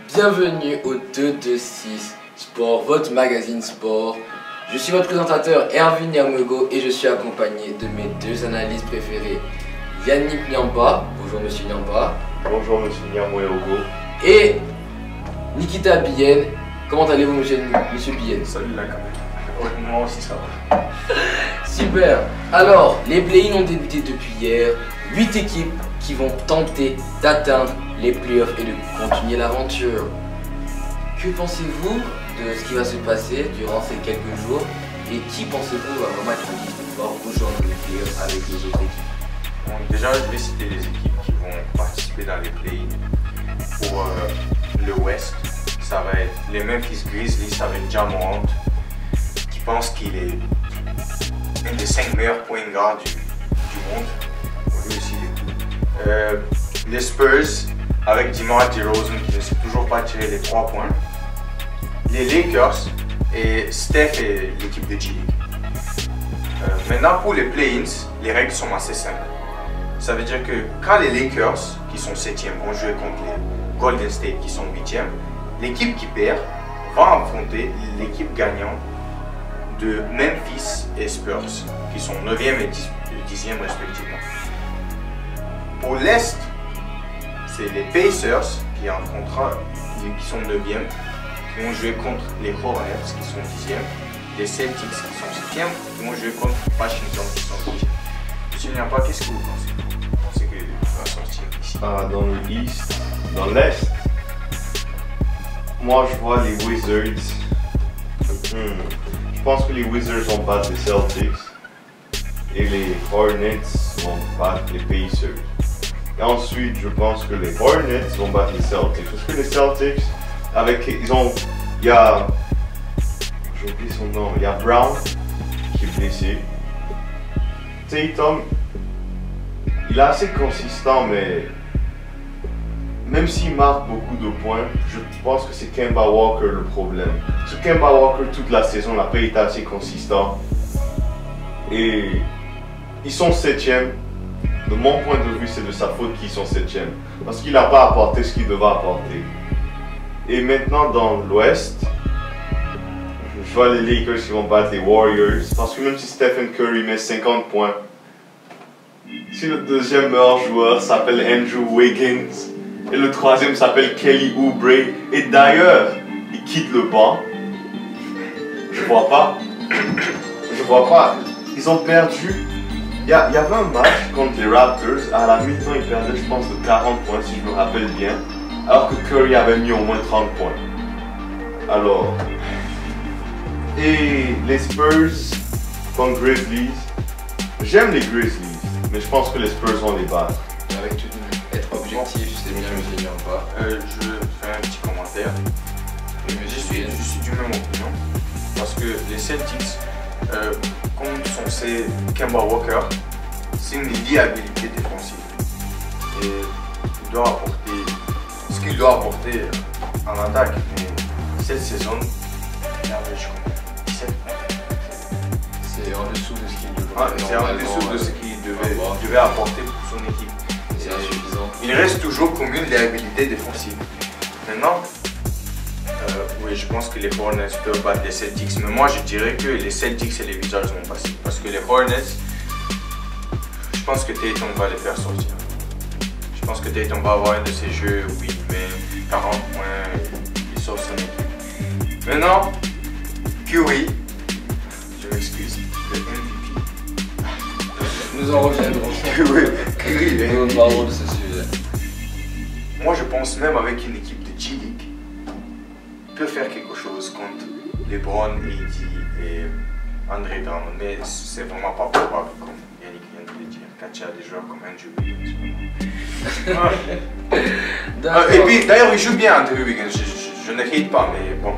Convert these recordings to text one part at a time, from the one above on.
Bienvenue au 226 Sport, votre magazine sport. Je suis votre présentateur Erwin Yamwego et je suis accompagné de mes deux analystes préférés, Yannick Nyamba. Bonjour monsieur Nyamba. Bonjour monsieur Yamwego. Et Nikita Bien. Comment allez-vous monsieur Bien? Salut la caméra. Moi aussi ça va. Super. Alors, les play-ins ont débuté depuis hier. 8 équipes qui vont tenter d'atteindre les playoffs et de continuer l'aventure. Que pensez-vous de ce qui va se passer durant ces quelques jours et qui pensez-vous va vraiment être en liste de pouvoir rejoindre les playoffs avec les autres équipes? Bon, déjà, je vais citer les équipes qui vont participer dans les play-ins. Pour le West, ça va être les Memphis Grizzlies avec Ja Morant, qui pense qu'il est un des 5 meilleurs point guards du monde. Lui aussi, il est cool. Les Spurs avec DeMar DeRozan qui ne sait toujours pas tirer les 3 points. Les Lakers et Steph et l'équipe de G League. Maintenant pour les play-ins, les règles sont assez simples. Ça veut dire que quand les Lakers, qui sont 7e, vont jouer contre les Golden State, qui sont 8e, l'équipe qui perd va affronter l'équipe gagnante de Memphis et Spurs, qui sont 9e et 10e respectivement. Pour l'Est, c'est les Pacers qui sont 9e, qui vont jouer contre les Hornets qui sont 10e, les Celtics qui sont 7e, qui vont jouer contre Washington qui sont 8e. Monsieur Nyamba, qu'est-ce que vous pensez? Vous pensez que va sortir ici? Dans le East, dans l'Est, moi je vois les Wizards. Je pense que les Wizards vont battre les Celtics et les Hornets vont battre les Pacers. Et ensuite, je pense que les Hornets vont battre les Celtics. Parce que les Celtics, il y a, j'ai oublié son nom, il y a Brown qui est blessé. Tatum, il est assez consistant, mais même s'il marque beaucoup de points, je pense que c'est Kemba Walker le problème. Parce que Kemba Walker, toute la saison, n'a pas été assez consistant. Et ils sont 7e. De mon point de vue, c'est de sa faute qu'ils sont 7e. Parce qu'il n'a pas apporté ce qu'il devait apporter. Et maintenant, dans l'Ouest, je vois les Lakers qui vont battre les Warriors. Parce que même si Stephen Curry met 50 points, si le deuxième meilleur joueur s'appelle Andrew Wiggins, et le troisième s'appelle Kelly Oubre, et d'ailleurs, il quitte le banc, je vois pas. Ils ont perdu. Il y avait un match contre les Raptors, à la mi-temps ils perdaient je pense de 40 points si je me rappelle bien, alors que Curry avait mis au moins 30 points. Alors, et les Spurs contre Grizzlies, j'aime les Grizzlies, mais je pense que les Spurs vont les battre. Avec tout être objectif, c'est bien monsieur Nyamba. Je fais un petit commentaire. Je suis du même opinion, parce que les Celtics, comme sont ces Kemba Walker, c'est une liabilité défensive. Et il doit apporter ce qu'il doit apporter en attaque. Mais cette saison, il average combien? 17 points. C'est en dessous de ce qu'il devrait. C'est en dessous de ce qu'il devait apporter pour son équipe. C'est insuffisant. Il reste toujours comme une liabilité défensive. Maintenant, oui, je pense que les Hornets peuvent battre les Celtics, mais moi je dirais que les Celtics et les Wizards vont passer. Parce que les Hornets, je pense que Tatum va les faire sortir. Je pense que Tatum va avoir un de ces jeux où il met 40 points, il sort son équipe. Maintenant, Curry, je m'excuse, le MVP. Nous en reviendrons. Curry, Nous parlerons de ce sujet. Moi je pense même avec une équipe de G League, peut faire quelque chose contre LeBron, AD et André Drummond, mais c'est vraiment pas probable comme Yannick vient de le dire quand il y a des joueurs comme Andrew Wiggins. Et puis d'ailleurs il joue bien Andrew Wiggins, je ne hate pas, mais bon,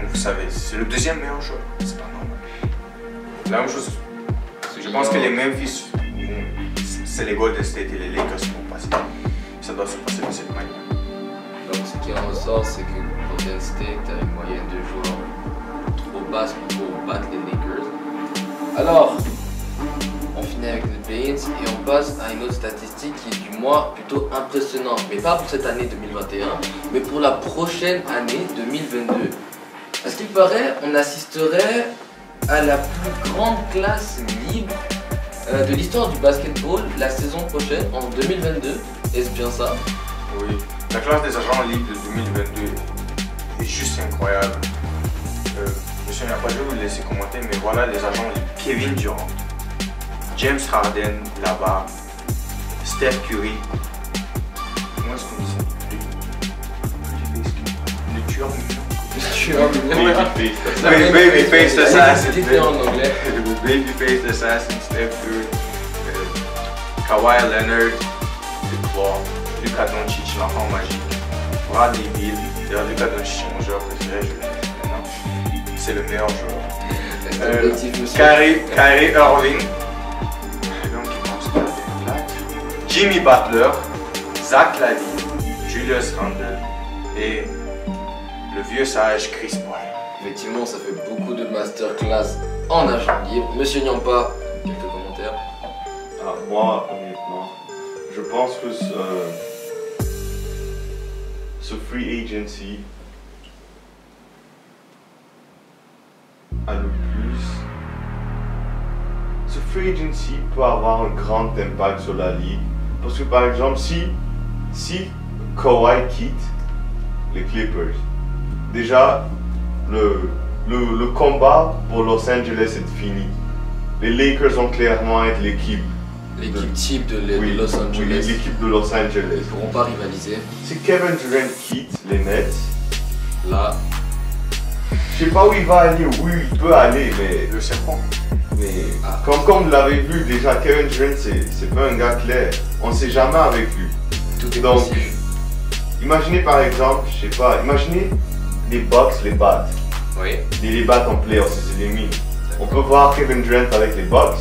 vous savez, c'est le deuxième meilleur joueur, c'est pas normal. La même chose, je pense que les Memphis, c'est les Golden State et les Lakers qui vont passer. Ça doit se passer de cette manière. Donc ce qui en ressort, c'est que Golden State a une moyenne de joueurs trop basse pour battre les Lakers. Alors, on finit avec les play-ins et on passe à une autre statistique qui est du moins plutôt impressionnante. Mais pas pour cette année 2021, mais pour la prochaine année 2022. À ce qu'il paraît, on assisterait à la plus grande classe libre de l'histoire du basketball la saison prochaine, en 2022. Est-ce bien ça? Oui, la classe des agents libres de 2022 est juste incroyable. Monsieur n'a pas dû vous laisser commenter, mais voilà les agents libres. Kevin Durant, James Harden là-bas, Steph Curry. Comment est-ce qu'on dit ça? Le tueur Babyface Assassin. C'était en anglais. Babyface Assassin, Steph Curry, Kawhi Leonard, The Claw, Luka Doncic, l'enfant magique, Bradley Beal. D'ailleurs, Luka Doncic est mon joueur préféré, je le dis maintenant. C'est le meilleur joueur. Kyrie Irving, Jimmy Butler, Zach Lavine, Julius Randle et le vieux sage Chris Paul. Effectivement, ça fait beaucoup de masterclass en agent libre. Monsieur Nyampa, quelques commentaires? Moi, honnêtement, je pense que ce free agency a le plus. Ce free agency peut avoir un grand impact sur la ligue. Parce que par exemple, si Kawhi quitte les Clippers, déjà le combat pour Los Angeles est fini. Les Lakers vont clairement être l'équipe. L'équipe type de Los Angeles. Oui, l'équipe de Los Angeles. Ils ne pourront pas rivaliser. Si Kevin Durant quitte les Nets, là, je sais pas où il va aller, où il peut aller, mais le serpent. Mais comme vous l'avez vu déjà, Kevin Durant c'est pas un gars clair. On sait jamais avec lui. Tout est Donc, possible. Imaginez par exemple, je sais pas, imaginez les Bucks les battent. Oui. Les battent en playoffs, ils éliminent. On peut voir Kevin Durant avec les Bucks.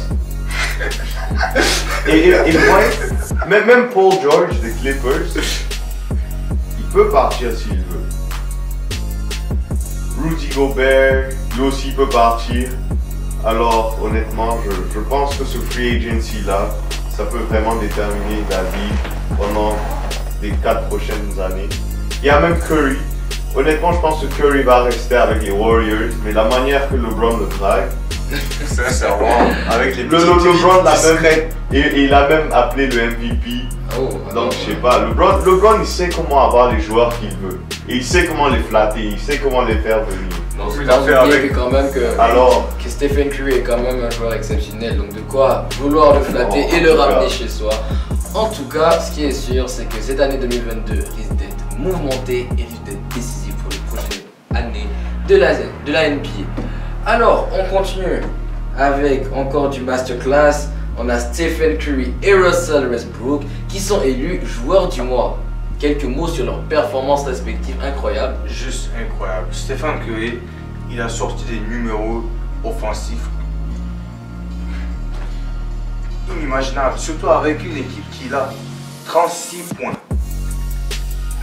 et moi, même Paul George des Clippers, il peut partir s'il veut. Rudy Gobert, lui aussi peut partir. Alors honnêtement, je pense que ce free agency là, ça peut vraiment déterminer la vie pendant les 4 prochaines années. Il y a même Curry. Honnêtement, je pense que Curry va rester avec les Warriors, mais la manière que LeBron le drague, sincèrement, avec les LeBron l'a même et il a même appelé le MVP. Donc je sais pas, LeBron il sait comment avoir les joueurs qu'il veut. Et il sait comment les flatter, il sait comment les faire venir. Non, il a fait avec quand même que Stephen Curry est quand même un joueur exceptionnel. Donc de quoi vouloir le flatter et le ramener chez soi. En tout cas, ce qui est sûr, c'est que cette année 2022 risque d'être mouvementée et risque d'être décisive pour les prochaines années de la NBA. Alors, on continue avec encore du masterclass. On a Stephen Curry et Russell Westbrook qui sont élus joueurs du mois. Quelques mots sur leurs performances respectives incroyables. Juste incroyable. Stephen Curry, il a sorti des numéros offensifs inimaginables, surtout avec une équipe qui a 36 points.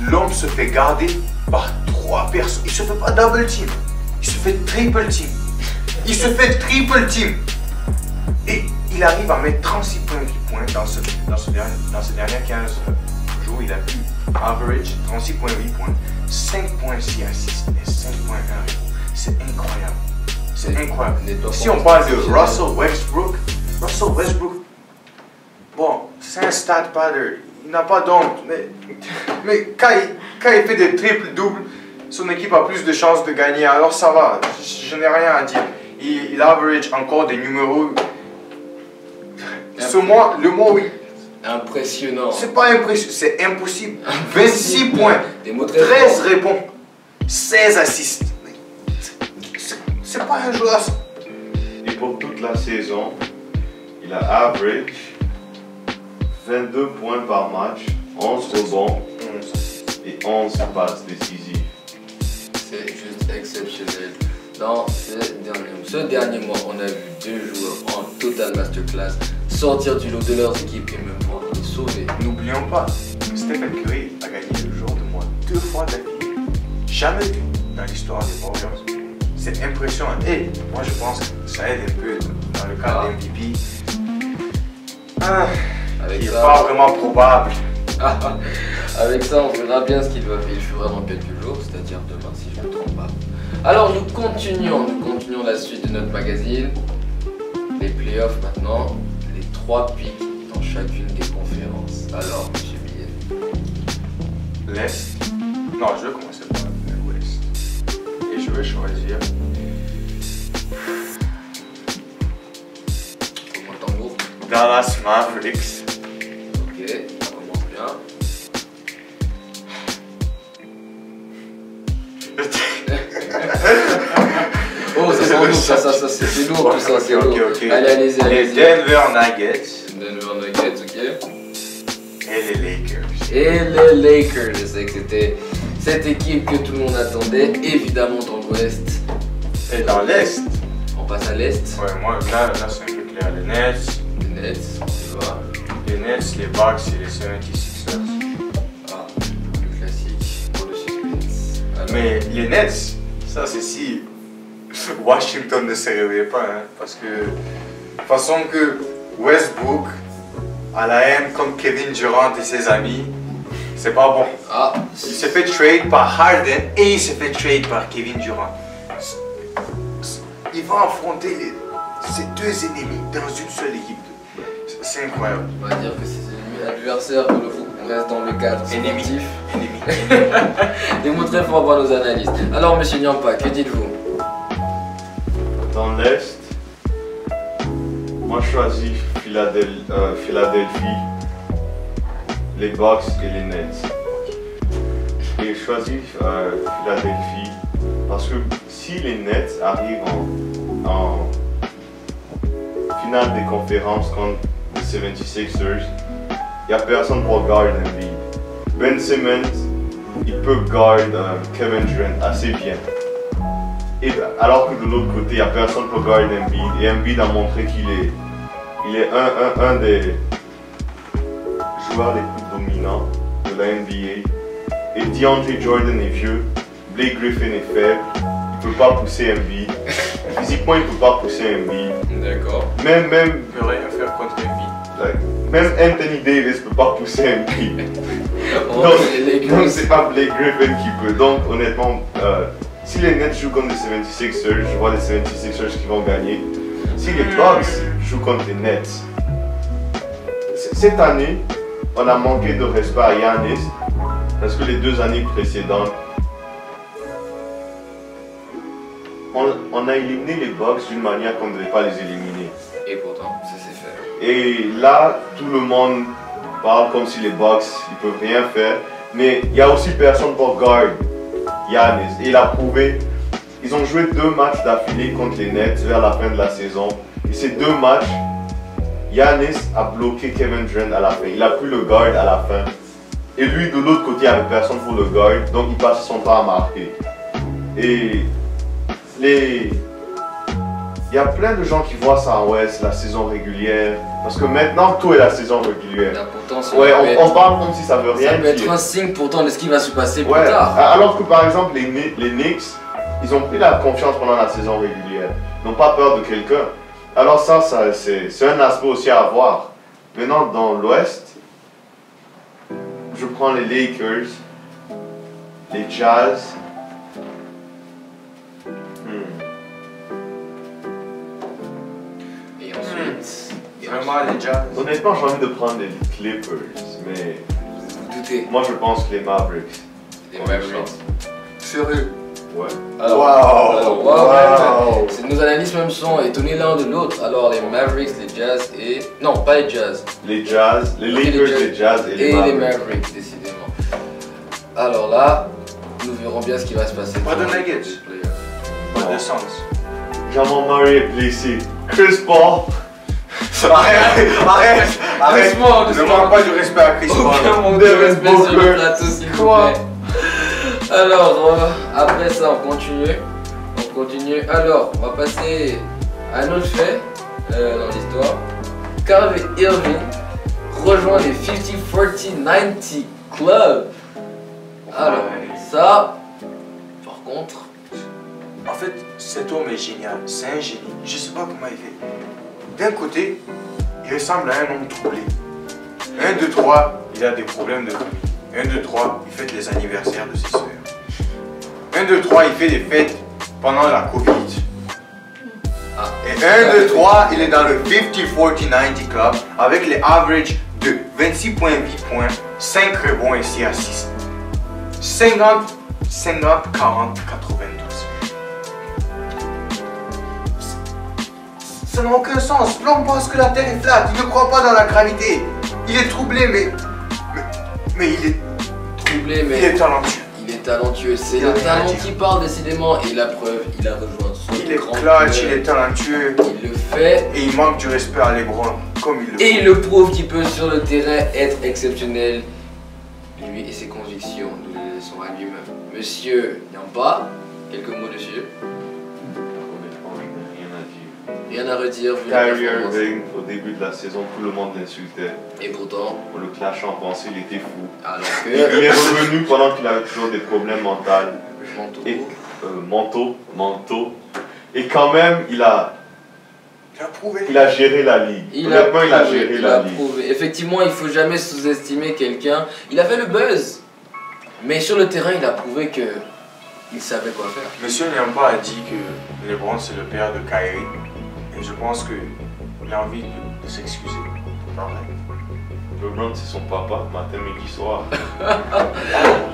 L'homme se fait garder par 3 personnes. Il se fait pas double team, il se fait triple team. Il se fait triple team. Et il arrive à mettre 36 points dans ces dernières 15 jours. Il a pu average 36,8 points, 5,6 assists et 5,1 rebonds. C'est incroyable. C'est incroyable. Si on parle de Russell Westbrook, bon, c'est un stat padder. Il n'a pas d'onde, mais quand il fait des triples-doubles, son équipe a plus de chances de gagner. Alors ça va, je n'ai rien à dire. Il average encore des numéros. Le mois oui. Impressionnant. C'est pas impressionnant, c'est impossible. 26 points, 13 rebonds, 16 assists. C'est pas un joueur. Et pour toute la saison, il a average 22 points par match, 11 rebonds et 11 passes décisives. C'est juste exceptionnel. Dans ce dernier mois, on a vu 2 joueurs en total masterclass sortir du lot de leurs équipes et même voir les sauver. N'oublions pas, Stephen Curry a gagné le jour de mois 2 fois d'affilée. Jamais vu dans l'histoire des Warriors. C'est impressionnant. Et moi je pense que ça aide un peu dans le cas de MVP. Avec qui n'est ça, pas vraiment probable. avec ça, on verra bien ce qu'il fera dans quelques jours, c'est-à-dire demain si je ne me trompe pas. Alors nous continuons la suite de notre magazine. Les playoffs maintenant, les 3 pics dans chacune des conférences. Alors, monsieur Billet. L'Est. Non, je vais commencer par l'Ouest. Et je vais choisir. Comment tambour? Dallas Mavericks. Ok, ça commence bien. Oh, ça sent lourd, ça c'est lourd tout ça, c'est lourd. Ok. Allez, allez-y, Les allez-y. Denver Nuggets Denver Nuggets, ok. et les Lakers. Et les Lakers, je sais que c'était cette équipe que tout le monde attendait, évidemment dans l'Ouest. Et dans l'Est, On passe à l'Est. ouais, moi là c'est un peu clair. Les Nets, Les Nets, tu vois. les Bucks et les 76ers. Ah, le classique pour le suspense. Alors, Mais les Nets, ça c'est si Washington ne se réveille pas, hein, parce que de toute façon que Westbrook a la haine contre Kevin Durant et ses amis, c'est pas bon. ah, Il s'est fait trade par Harden et il s'est fait trade par Kevin Durant. Il va affronter ces 2 ennemis dans une seule équipe. C'est incroyable. on va dire que c'est l'ennemi adversaire pour le foot. On reste dans le cadre Ennemi. sportif. Ennemi. Des mots très forts par nos analystes. Alors, monsieur Nyampa, que dites-vous? Dans l'Est, moi je choisis Philadelphie, les Bucks et les Nets. Et je choisis Philadelphie parce que si les Nets arrivent en finale des conférences contre les 76ers, il n'y a personne pour garder Embiid. Ben Simmons, il peut garder Kevin Durant assez bien. Et alors que de l'autre côté, il n'y a personne pour garder Embiid. Et Embiid a montré qu'il est un des joueurs les plus dominants de la NBA. Et DeAndre Jordan est vieux, Blake Griffin est faible, il ne peut pas pousser Embiid. Physiquement, il ne peut pas pousser Embiid. D'accord. Même, Il peut rien faire contre Embiid. même Anthony Davis ne peut pas pousser Embiid. Oh, Donc, les donc Lakers. c'est pas Blake Griffin qui peut. Donc honnêtement, si les Nets jouent contre les 76ers, je vois les 76ers qui vont gagner. Si les Bucks jouent contre les Nets, cette année, on a manqué de respect à Giannis parce que les 2 années précédentes, on a éliminé les Bucks d'une manière qu'on ne devait pas les éliminer. Et pourtant, ça s'est fait. Et là, tout le monde parle comme si les Bucks ils peuvent rien faire, mais il y a aussi personne pour guard Giannis. Et il a prouvé, ils ont joué 2 matchs d'affilée contre les Nets vers la fin de la saison. Et ces 2 matchs, Giannis a bloqué Kevin Durant à la fin. Il a pris le guard à la fin. Et lui, de l'autre côté, il n'y avait personne pour le guard, donc il passait son temps à marquer. Et il y a plein de gens qui voient ça en Ouest, la saison régulière. Parce que maintenant, tout est la saison régulière. Là, pourtant, ça Ouais, peut on être- parle comme si ça veut rien ça peut être dire. un signe pourtant de ce qui va se passer plus Ouais, tard. alors que par exemple, les Knicks, ils ont pris la confiance pendant la saison régulière. Ils n'ont pas peur de quelqu'un. Alors ça c'est un aspect aussi à voir. Maintenant, dans l'Ouest, je prends les Lakers, les Jazz. Et ensuite, Vraiment, les Jazz. Honnêtement, j'ai envie de prendre les Clippers, mais vous doutez, moi je pense que les Mavericks. les Ouais, Mavericks. Sérieux? Ouais. Alors, Wow. alors, Wow. nos analystes même sont étonnés l'un de l'autre. Alors les Mavericks, les Jazz et... Non, pas les Jazz. Les Jazz, les Ok, Lakers, les Jazz et les Et les Mavericks. Mavericks, décidément. Alors là, nous verrons bien ce qui va se passer. Pas de dans les Nuggets. playoffs. Pas de sens. Jamal Murray est blessé. Chris Paul. Arrête. Doucement, Ne doucement. manque pas du respect à Chris Paul. Aucun manque de Devin respect sur Booker. le plateau, s'il vous Quoi? plaît. Alors, après ça, on continue. Alors, on va passer à un autre fait dans l'histoire. Kyrie Irving rejoint les 50-40-90 Club. Alors, Ouais. ça, par contre, En fait, cet homme est génial. C'est un génie. Je sais pas comment il fait. D'un côté, il il ressemble à un homme troublé. 1, 2, 3, il a des problèmes de famille. 1, 2, 3, il fête les anniversaires de ses sœurs. 1, 2, 3, il fait des fêtes pendant la Covid. Et 1, 2, 3, il est dans le 50-40-90 club avec les averages de 26,8 points, 5 rebonds et 6 assists. 50, 40, 92. Ça n'a aucun sens. L'homme pense que la Terre est plate. Il ne croit pas dans la gravité. Il est troublé, mais il est troublé, mais il est talentueux. Il est talentueux. C'est le talent qui parle décidément. Et la preuve, il a rejoint son Il est grand clutch, club. il est talentueux. Il le fait. Et il manque du respect à LeBron, comme il le fait. Et il le prouve qu'il peut sur le terrain être exceptionnel. Lui et ses convictions, nous le laissons à lui-même. Monsieur Yampa, quelques mots dessus. Honnêtement, je n'ai rien à dire. Rien à redire. Vu la Kyrie performance. Irving, au début de la saison, tout le monde l'insultait. Et pourtant, On le clashait en pensée, il était fou. alors Il que. est revenu pendant qu'il avait toujours des problèmes mentaux. Manteau. Et, mentaux. Et quand même, il a prouvé. géré la ligue. Honnêtement, il a géré la ligue. prouvé. Effectivement, il ne faut jamais sous-estimer quelqu'un. Il a fait le buzz. Mais sur le terrain, il a prouvé que il savait quoi faire. Monsieur Nyamba a dit que LeBron c'est le père de Kyrie. Et je pense qu'il a envie de s'excuser. LeBron, c'est son papa, matin, midi, soir.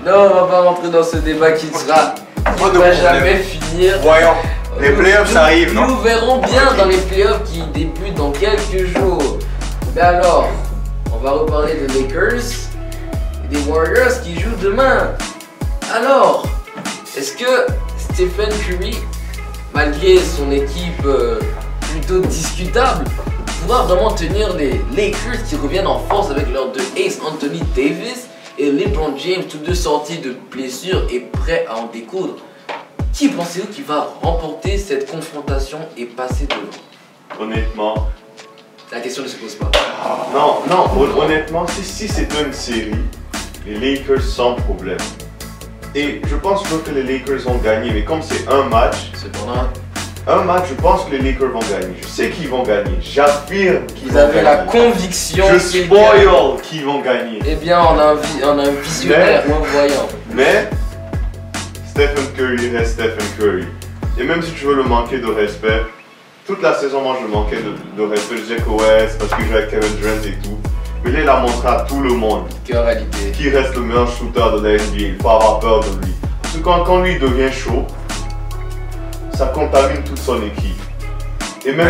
Non, on va pas rentrer dans ce débat qui sera. Pas de ne va problème. jamais finir. Voyons, les playoffs ça arrive, non? Nous verrons bien Ok. dans les playoffs qui débutent dans quelques jours. Mais alors, on va reparler des Lakers et des Warriors qui jouent demain. Alors, est-ce que Stephen Curry, malgré son équipe plutôt discutable, pourra vraiment tenir les Lakers qui reviennent en force avec leurs deux aces Anthony Davis et LeBron James, tous deux sortis de blessures et prêts à en découdre? Qui pensez-vous qui va remporter cette confrontation et passer devant? Honnêtement, La question ne se pose pas. non, honnêtement, si c'était une série, les Lakers sans problème. Et je pense pas que les Lakers vont gagner, mais comme c'est un match, je pense que les Lakers vont gagner. Je sais qu'ils vont gagner. J'affirme qu'ils Vous vont avez la gagner. conviction Je qu'ils gagnent. spoil qu'ils vont gagner. Eh bien, on a un visionnaire, un voyant. Mais Stephen Curry reste Stephen Curry. Et même si tu veux le manquer de respect, toute la saison, moi, je manquais de respect. Je disais que ouais, c'est parce que je jouais avec Kevin Durant et tout. Mais là, il a montré à tout le monde Qu'en réalité. qu'il reste le meilleur shooter de la NBA. Il faut avoir peur de lui. Parce que quand lui devient chaud, ça contamine toute son équipe. Et même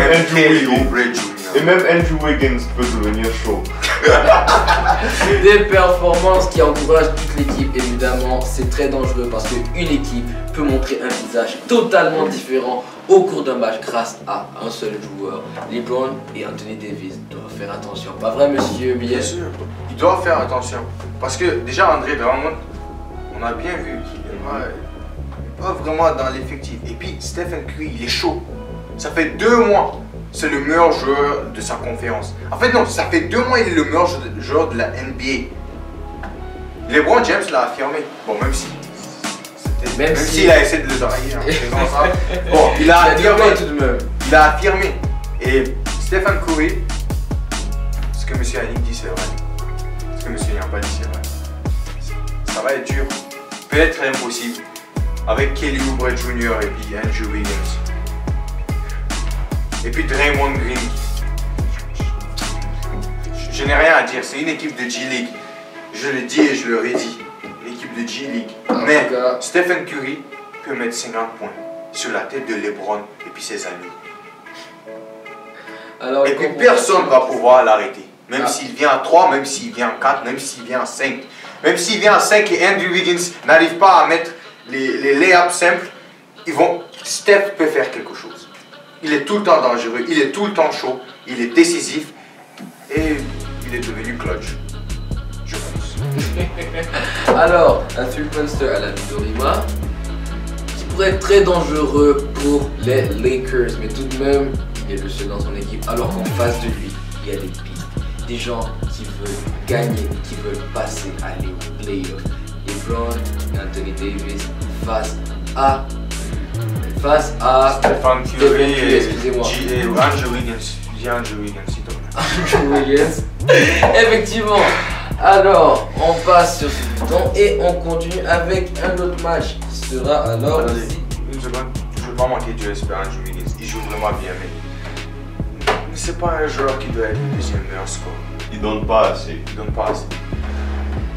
Andrew Wiggins peut devenir chaud. Des performances qui encouragent toute l'équipe, évidemment. C'est très dangereux parce qu'une équipe peut montrer un visage totalement différent au cours d'un match grâce à un seul joueur. LeBron et Anthony Davis doivent faire attention. Pas vrai, monsieur Billet? Bien sûr, ils doivent faire attention. Parce que déjà, André Drummond, on a bien vu qu'il n'est pas vraiment dans l'effectif. Et puis, Stephen Curry, il est chaud. Ça fait 2 mois, c'est le meilleur joueur de sa conférence. En fait, non, ça fait 2 mois, il est le meilleur joueur de la NBA. LeBron James l'a affirmé. Bon, même s'il a essayé de le draguer en faisant ça. Bon, il a affirmé. tout de même. Il a affirmé. Et Stephen Curry, ce que M. Yannick dit, c'est vrai. Ce que M. Yampa dit, c'est vrai. Ça va être dur. Peut-être impossible. Avec Kelly Oubre Jr. et puis Andrew Wiggins. Et puis Draymond Green. Je n'ai rien à dire. C'est une équipe de G-League. Je le dis et je le redis. L'équipe de G-League. Mais Stephen Curry peut mettre 50 points sur la tête de LeBron et puis ses amis. Alors, Et puis personne ne va pouvoir l'arrêter. Même s'il vient à 3, même s'il vient à 4, même s'il vient à 5. Même s'il vient à 5 et Andrew Wiggins n'arrive pas à mettre les lay-ups simples, Steph peut faire quelque chose. Il est tout le temps dangereux, il est tout le temps chaud, il est décisif et il est devenu clutch. Je pense. Alors, un three-pointer à la Midorima qui pourrait être très dangereux pour les Lakers, mais tout de même, il est le seul dans son équipe. Alors qu'en face de lui, il y a des pistes, des gens qui veulent gagner, qui veulent passer à les playoffs. LeBron et Anthony Davis face à Stephen Curry et excusez-moi. Andrew Wiggins. Dis Andrew Wiggins, s'il te plaît. Andrew Wiggins. Effectivement. Alors, on passe sur ce bouton et on continue avec un autre match qui sera alors. Attendez, une seconde. Je ne veux pas manquer du respect à Andrew Wiggins. Il joue vraiment bien, mais c'est pas un joueur qui doit être le deuxième meilleur score. Il donne pas assez. Il donne pas assez.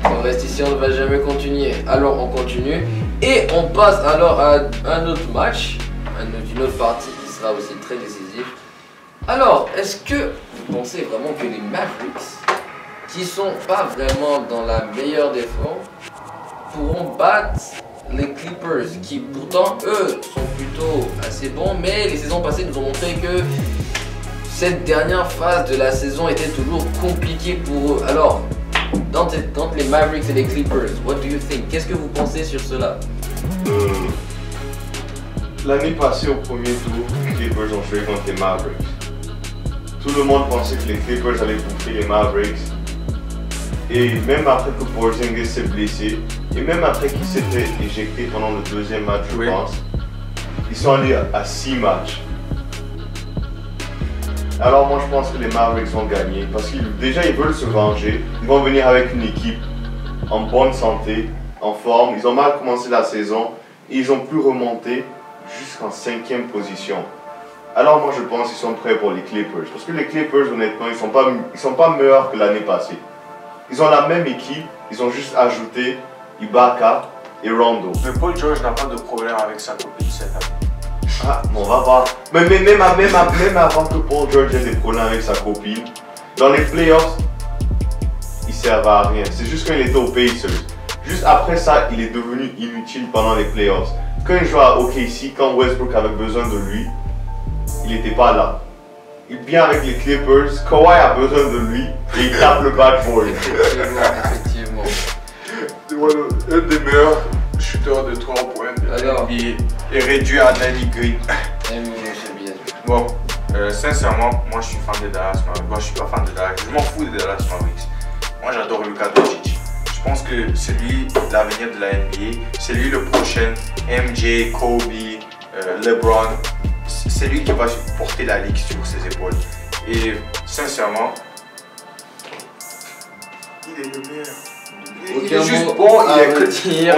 Son reste ici, on ne va jamais continuer. Alors, on continue et on passe alors à un autre match, une autre partie qui sera aussi très décisive. Alors, est-ce que vous pensez vraiment que les Mavericks, qui sont pas vraiment dans la meilleure des formes, pourront battre les Clippers, qui pourtant eux sont plutôt assez bons, mais les saisons passées nous ont montré que cette dernière phase de la saison était toujours compliquée pour eux. Alors, entre les Mavericks et les Clippers, what do you think? Qu'est-ce que vous pensez sur cela? L'année passée, au premier tour, les Clippers ont joué contre les Mavericks. Tout le monde pensait que les Clippers allaient bouffer les Mavericks. Et même après que Porzingis s'est blessé, et même après qu'il s'était éjecté pendant le deuxième match, je pense, ils sont allés à 6 matchs. Alors moi je pense que les Mavericks vont gagner parce qu'ils déjà ils veulent se venger. Ils vont venir avec une équipe en bonne santé, en forme. Ils ont mal commencé la saison et ils ont pu remonter jusqu'en 5e position. Alors moi je pense qu'ils sont prêts pour les Clippers. Parce que les Clippers honnêtement ils sont pas meilleurs que l'année passée. Ils ont la même équipe, ils ont juste ajouté Ibaka et Rondo. Mais Paul George n'a pas de problème avec sa copine cette année. Ah, bon, on va voir. Mais même avant que Paul George ait des problèmes avec sa copine, dans les playoffs, il servait à rien. C'est juste quand il était aux Pacers. Juste après ça, il est devenu inutile pendant les playoffs. Quand il jouait à OKC, quand Westbrook avait besoin de lui, il n'était pas là. Il vient avec les Clippers, Kawhi a besoin de lui et il tape le backboard. Effectivement. Un des meilleurs shooters de 3 points de la NBA est réduit à Danny Green. Bon, sincèrement, moi je suis fan de Dallas Mavericks. Moi je suis pas fan de Dallas, je m'en fous de Dallas Mavericks. Moi j'adore Luka Doncic. Je pense que c'est lui l'avenir de la NBA. C'est lui le prochain MJ, Kobe, LeBron. C'est lui qui va porter la ligue sur ses épaules. Et sincèrement, il est le meilleur. Il est juste bon,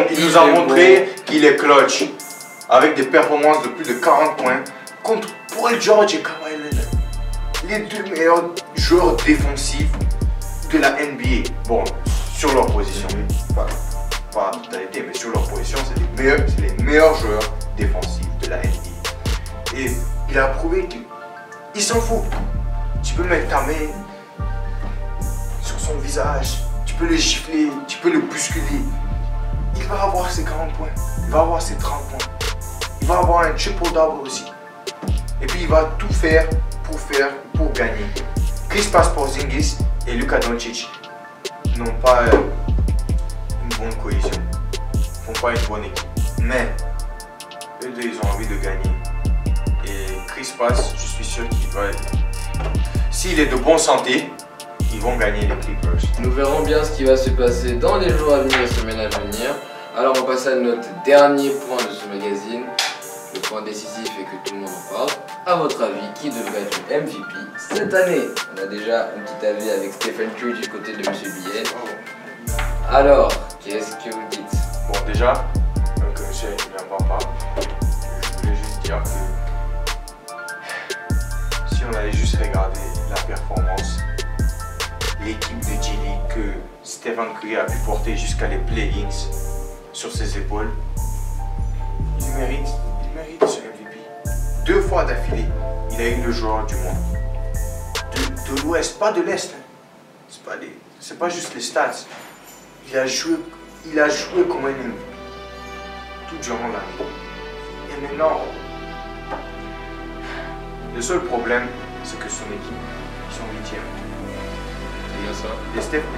il nous a montré qu'il est clutch. Avec des performances de plus de 40 points contre Paul George et Kawhi Leonard. Les deux meilleurs joueurs défensifs de la NBA. Bon, sur leur position, pas en totalité, mais sur leur position, c'est les meilleurs joueurs défensifs de la NBA. Et il a prouvé qu'il s'en fout. Tu peux mettre ta main sur son visage, tu peux le gifler, tu peux le bousculer. Il va avoir ses 40 points, il va avoir ses 30 points. Il va avoir un triple-double aussi. Et puis il va tout faire pour gagner. Kristaps Porzingis et Luka Doncic n'ont pas une bonne cohésion. Ils ne font pas une bonne équipe. Mais eux deux, ils ont envie de gagner. Et Kristaps, je suis sûr qu'il va... S'il est de bonne santé, ils vont gagner les Clippers. Nous verrons bien ce qui va se passer dans les jours à venir et semaines à venir. Alors on va passer à notre dernier point de ce magazine. Le point décisif et que tout le monde en parle. À votre avis, qui devrait être le MVP cette année? On a déjà un petit avis avec Stephen Curry du côté de M. Billet. Alors, qu'est-ce que vous dites? Bon, déjà, comme M. ne vient pas, je voulais juste dire que si on allait juste regarder la performance, l'équipe de G-League que Stephen Curry a pu porter jusqu'à les play-ins sur ses épaules, il mérite ce MVP. 2 fois d'affilée, il a eu le joueur du monde. De l'Ouest, pas de l'Est. C'est pas juste les stats. Il a joué comme un MVP tout durant l'année. Et maintenant, le seul problème, c'est que son équipe, ils sont 8e. C'est bien ça.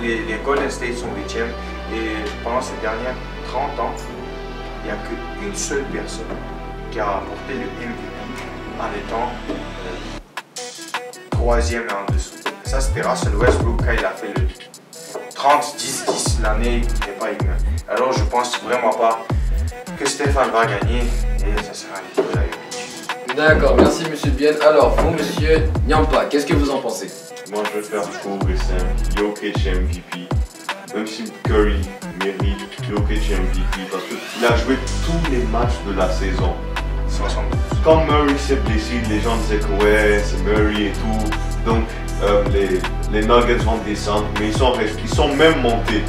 Les Golden State sont 8e. Et pendant ces dernières 30 ans, il n'y a qu'une seule personne qui a remporté le MVP en étant 3e et en dessous. Ça, c'était Russell Westbrook quand il a fait le 30-10-10 l'année n'est pas humain. Alors, je pense vraiment pas que Stéphane va gagner et ça sera un peu la D'accord, merci Monsieur Bien. Alors, vous, Monsieur Nyampa, qu'est-ce que vous en pensez? moi je vais faire court et simple. Jokic MVP. Même si Curry mérite Jokic MVP parce qu'il a joué tous les matchs de la saison. 72. Quand Murray s'est blessé, les gens disaient que ouais, c'est Murray et tout. Donc les Nuggets vont descendre, mais ils sont même montés.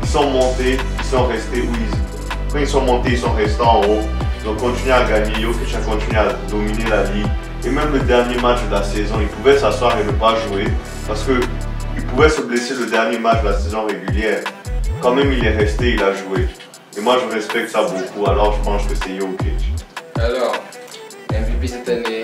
Ils sont montés, ils sont restés où ils... Quand ils sont montés, ils sont restés en haut. Ils ont continué à gagner, Jokic a continué à dominer la ligue. Et même le dernier match de la saison, il pouvait s'asseoir et ne pas jouer. Parce qu'il pouvait se blesser le dernier match de la saison régulière. Quand même, il est resté, il a joué. Et moi, je respecte ça beaucoup, alors je pense que c'est Jokic. Alors, MVP cette année,